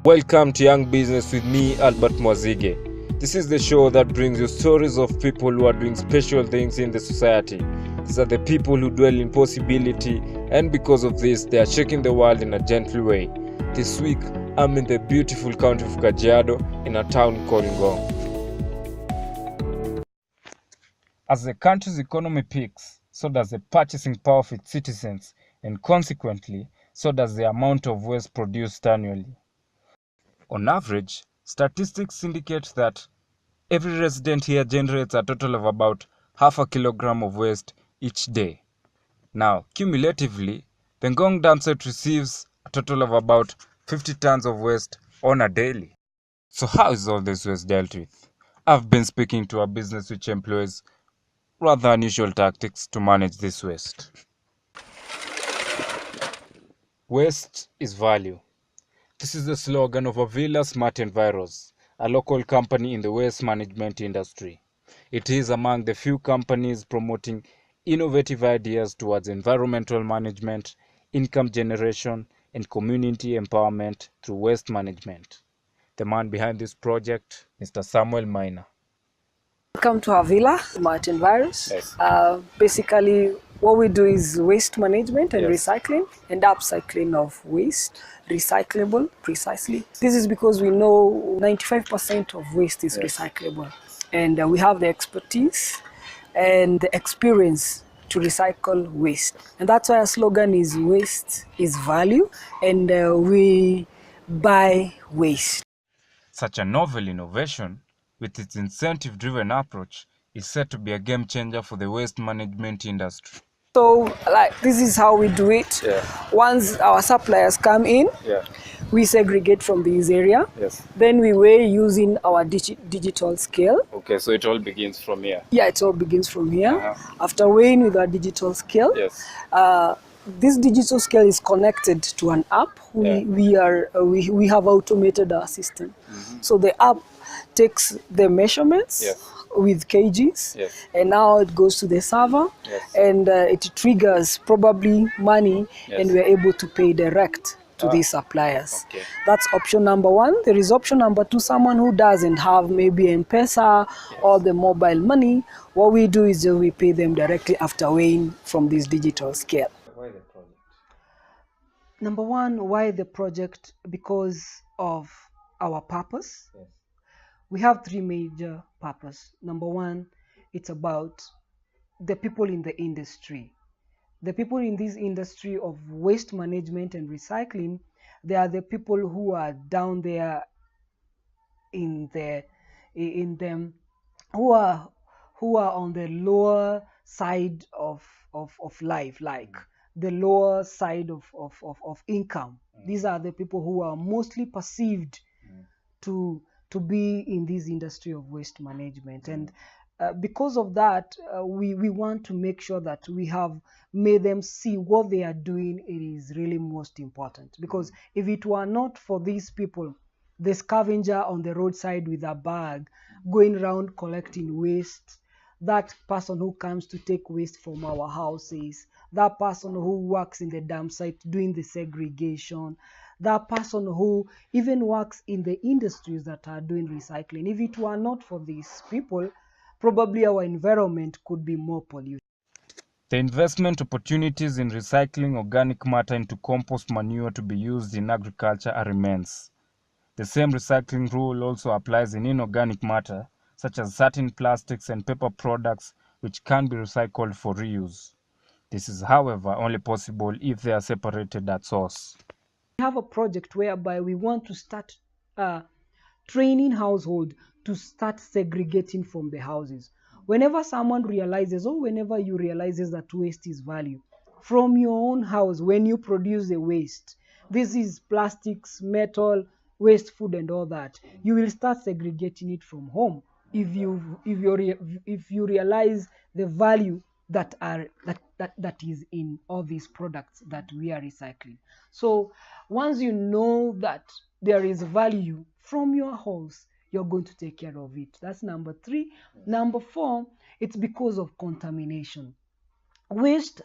Welcome to Young Business with me, Albert Mwazige. This is the show that brings you stories of people who are doing special things in the society. These are the people who dwell in possibility, and because of this, they are shaking the world in a gentle way. This week, I'm in the beautiful county of Kajiado in a town called Ngong. As the country's economy peaks, so does the purchasing power of its citizens, and consequently, so does the amount of waste produced annually. On average, statistics indicate that every resident here generates a total of about half a kilogram of waste each day. Now, cumulatively, the Ngong dam site receives a total of about 50 tons of waste on a daily. So how is all this waste dealt with? I've been speaking to a business which employs rather unusual tactics to manage this waste. Waste is value. This is the slogan of Havilla Project, a local company in the waste management industry. It is among the few companies promoting innovative ideas towards environmental management, income generation, and community empowerment through waste management. The man behind this project, Mr. Samuel Minor. Welcome to Havilla Project. Yes. Basically, what we do is waste management and Yes. recycling and upcycling of waste, recyclable precisely. This is because we know 95% of waste is recyclable, and we have the expertise and the experience to recycle waste. And that's why our slogan is waste is value, and we buy waste. Such a novel innovation, with its incentive-driven approach, is set to be a game changer for the waste management industry. So, this is how we do it. Yeah. Once our suppliers come in, we segregate from this area. Yes. Then we weigh using our digital scale. Okay, so it all begins from here. Yeah, it all begins from here. Uh-huh. After weighing with our digital scale, Yes. this digital scale is connected to an app. We have automated our system. Mm-hmm. So the app takes the measurements with kgs, and now it goes to the server, and it triggers probably money, and we're able to pay direct to these suppliers. Okay. That's option number one. There is option number two, someone who doesn't have maybe M-Pesa or the mobile money. What we do is we pay them directly after weighing from this digital scale. Why the project? Number one, why the project? Because of our purpose. Yes. We have three major purposes. Number one, it's about the people in the industry. The people in this industry of waste management and recycling, they are the people who are down there in them, who are on the lower side of life, like the lower side of income. These are the people who are mostly perceived to be in this industry of waste management. And because of that, we want to make sure that we have made them see what they are doing. It is really most important, because if it were not for these people, the scavenger on the roadside with a bag going around collecting waste, that person who comes to take waste from our houses, that person who works in the dump site doing the segregation, that person who even works in the industries that are doing recycling. If it were not for these people, probably our environment could be more polluted. The investment opportunities in recycling organic matter into compost manure to be used in agriculture are immense. The same recycling rule also applies in inorganic matter, such as certain plastics and paper products which can be recycled for reuse. This is, however, only possible if they are separated at source. We have a project whereby we want to start training household to start segregating from the houses. Whenever someone realizes, or whenever you realizes that waste is value, from your own house, when you produce the waste, this is plastics, metal, waste food and all that, you will start segregating it from home. If you realize the value that is in all these products that we are recycling. So once you know that there is value from your house, you're going to take care of it. That's number three. Number four, it's because of contamination. Waste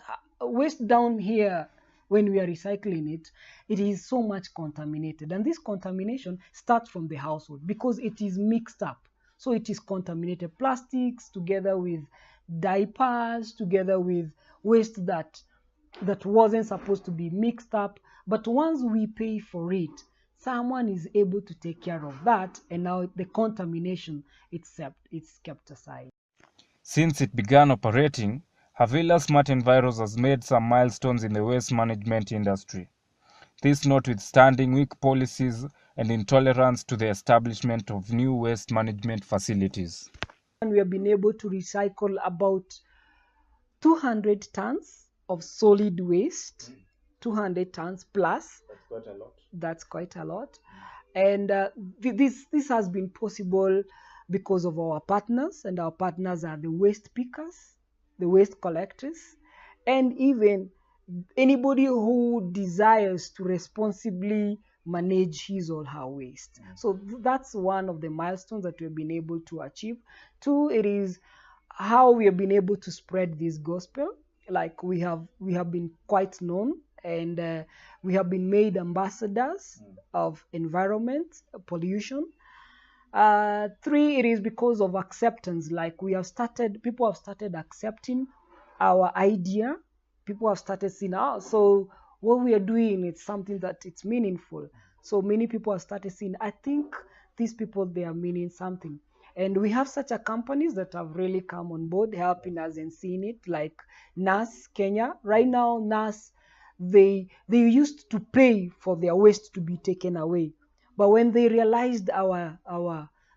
down here when we are recycling it, it is so much contaminated. And this contamination starts from the household because it is mixed up. So it is contaminated. Plastics together with diapers, together with waste that wasn't supposed to be mixed up. But once we pay for it, someone is able to take care of that, and now the contamination it's kept aside. Since it began operating, Havilla Smart Enviros has made some milestones in the waste management industry. This notwithstanding weak policies and intolerance to the establishment of new waste management facilities. And we have been able to recycle about 200 tons of solid waste, 200 tons plus. That's quite a lot. That's quite a lot. And this has been possible because of our partners, and our partners are the waste pickers, the waste collectors, and even anybody who desires to responsibly manage his or her waste. So that's one of the milestones that we've been able to achieve. Two, it is how we have been able to spread this gospel. Like we have been quite known, and we have been made ambassadors of environment pollution. Three, it is because of acceptance. Like people have started accepting our idea. People have started seeing, so what we are doing is something that it's meaningful. So many people have started seeing, I think these people, they are meaning something. And we have such a companies that have really come on board helping us and seeing it, like NAS Kenya. Right now, NAS, they used to pay for their waste to be taken away. But when they realized our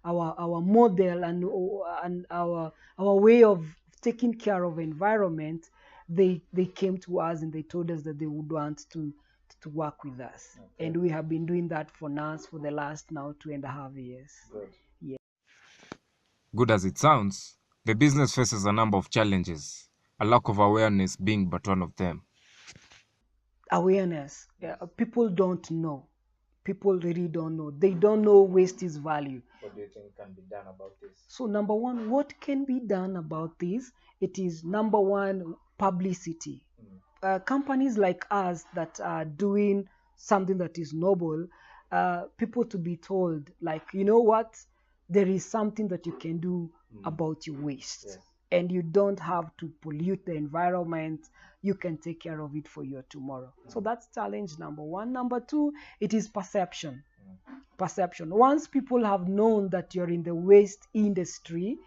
model and our way of taking care of environment, they came to us and they told us that they would want to work with us. Okay. And we have been doing that for NAS for the last now 2.5 years. Good. Yeah. Good as it sounds, the business faces a number of challenges, a lack of awareness being but one of them. Awareness. Yeah, people don't know. People really don't know. They don't know waste is value. What do you think can be done about this? So number one, what can be done about this? It is number one, publicity. Companies like us that are doing something that is noble, people to be told, like, you know what, there is something that you can do about your waste. Yes. And you don't have to pollute the environment. You can take care of it for your tomorrow. So that's challenge number one. Number two, it is perception. Perception. Once people have known that you're in the waste industry,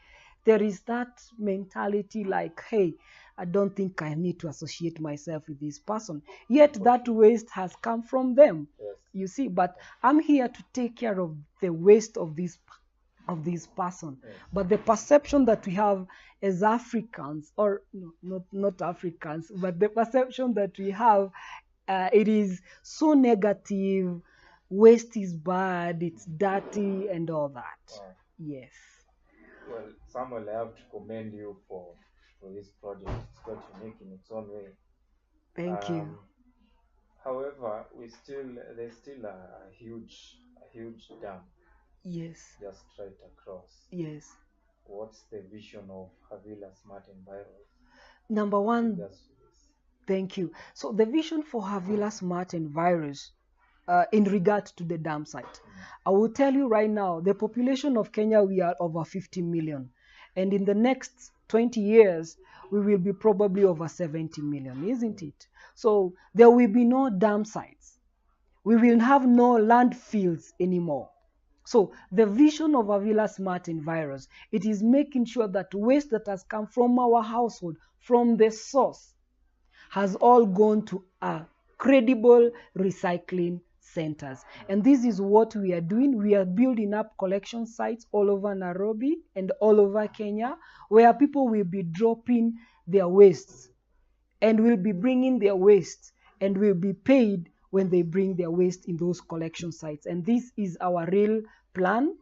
there is that mentality like, hey, I don't think I need to associate myself with this person. Yet that waste has come from them. Yes. You see, but I'm here to take care of the waste of this person. Yes. But the perception that we have as Africans, or no, not Africans, but the perception that we have, it is so negative. Waste is bad, it's dirty, and all that. Wow. Yes. Well, Samuel, I have to commend you for this project. It's quite unique in its own way. Thank you. However, there's still a huge dam. Yes. Just right across. Yes. What's the vision of Havilla Smart Enviros? Number one, thank you. So the vision for Havilla Smart Enviros, in regard to the dam site, I will tell you right now, the population of Kenya, we are over 50 million. And in the next 20 years, we will be probably over 70 million, isn't it? So there will be no dam sites. We will have no landfills anymore. So the vision of Havilla Smart Enviros, it is making sure that waste that has come from our household, from the source, has all gone to a credible recycling centers. And this is what we are doing. We are building up collection sites all over Nairobi and all over Kenya, where people will be dropping their wastes and will be bringing their waste and will be paid when they bring their waste in those collection sites. And this is our real plan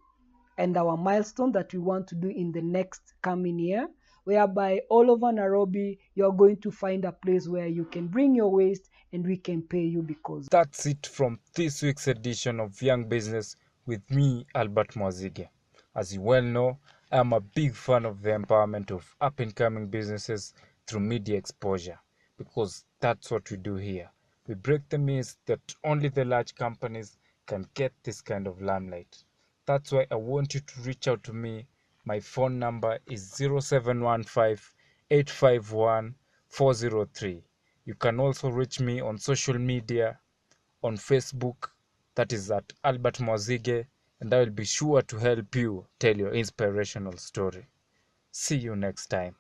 and our milestone that we want to do in the next coming year, whereby all over Nairobi, you're going to find a place where you can bring your waste and we can pay you because. That's it from this week's edition of Young Business with me, Albert Mwazige. As you well know, I am a big fan of the empowerment of up-and-coming businesses through media exposure, because that's what we do here. We break the myth that only the large companies can get this kind of limelight. That's why I want you to reach out to me. My phone number is 0715-851-403. You can also reach me on social media, on Facebook, that is at Albert Mozige, and I will be sure to help you tell your inspirational story. See you next time.